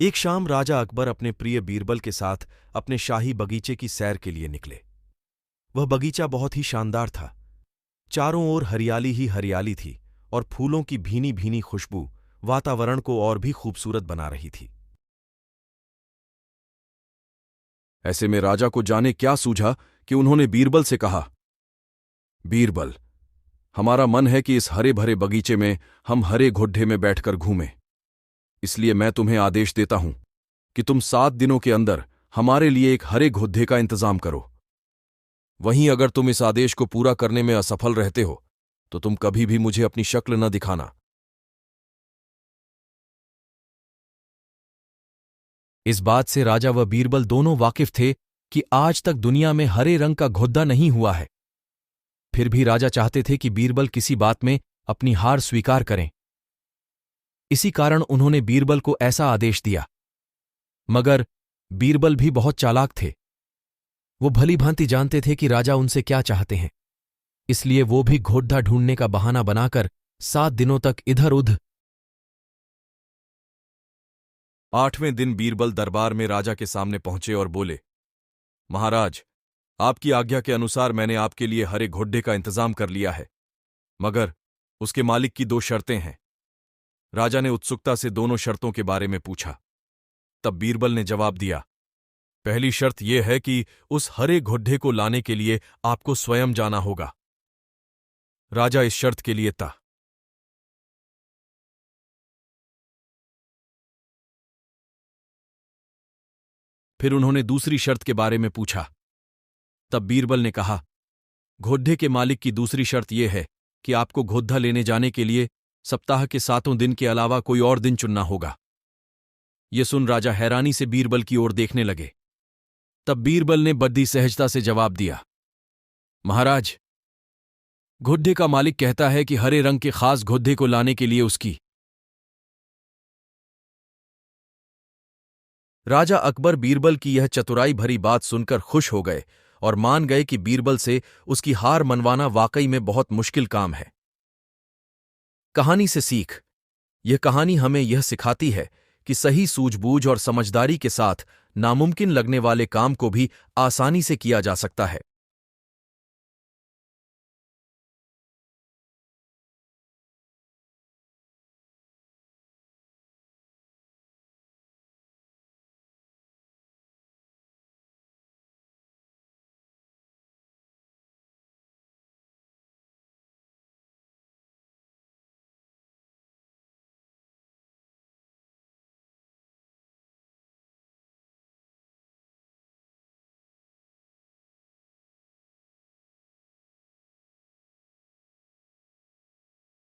एक शाम राजा अकबर अपने प्रिय बीरबल के साथ अपने शाही बगीचे की सैर के लिए निकले। वह बगीचा बहुत ही शानदार था। चारों ओर हरियाली ही हरियाली थी और फूलों की भीनी भीनी खुशबू वातावरण को और भी खूबसूरत बना रही थी। ऐसे में राजा को जाने क्या सूझा कि उन्होंने बीरबल से कहा, बीरबल, हमारा मन है कि इस हरे भरे बगीचे में हम हरे घोड्डे में बैठकर घूमें। इसलिए मैं तुम्हें आदेश देता हूं कि तुम 7 दिनों के अंदर हमारे लिए एक हरे घोड्डे का इंतजाम करो। वहीं अगर तुम इस आदेश को पूरा करने में असफल रहते हो तो तुम कभी भी मुझे अपनी शक्ल न दिखाना। इस बात से राजा व बीरबल दोनों वाकिफ थे कि आज तक दुनिया में हरे रंग का घोड्डा नहीं हुआ है। फिर भी राजा चाहते थे कि बीरबल किसी बात में अपनी हार स्वीकार करें। इसी कारण उन्होंने बीरबल को ऐसा आदेश दिया। मगर बीरबल भी बहुत चालाक थे। वो भली भांति जानते थे कि राजा उनसे क्या चाहते हैं। इसलिए वो भी घोड्डा ढूंढने का बहाना बनाकर 7 दिनों तक इधर उधर। 8वें दिन बीरबल दरबार में राजा के सामने पहुंचे और बोले, महाराज, आपकी आज्ञा के अनुसार मैंने आपके लिए हरे घोड्डे का इंतजाम कर लिया है, मगर उसके मालिक की 2 शर्तें हैं। राजा ने उत्सुकता से दोनों शर्तों के बारे में पूछा। तब बीरबल ने जवाब दिया, पहली शर्त यह है कि उस हरे घोड्डे को लाने के लिए आपको स्वयं जाना होगा। राजा इस शर्त के लिए था। फिर उन्होंने दूसरी शर्त के बारे में पूछा। तब बीरबल ने कहा, घोड्डे के मालिक की दूसरी शर्त यह है कि आपको घोड्डा लेने जाने के लिए सप्ताह के 7 दिन के अलावा कोई और दिन चुनना होगा। यह सुन राजा हैरानी से बीरबल की ओर देखने लगे। तब बीरबल ने बड़ी सहजता से जवाब दिया, महाराज, घोड्डे का मालिक कहता है कि हरे रंग के खास घोड्डे को लाने के लिए उसकी। राजा अकबर बीरबल की यह चतुराई भरी बात सुनकर खुश हो गए और मान गए कि बीरबल से उसकी हार मनवाना वाकई में बहुत मुश्किल काम है। कहानी से सीख। यह कहानी हमें यह सिखाती है कि सही सूझबूझ और समझदारी के साथ नामुमकिन लगने वाले काम को भी आसानी से किया जा सकता है।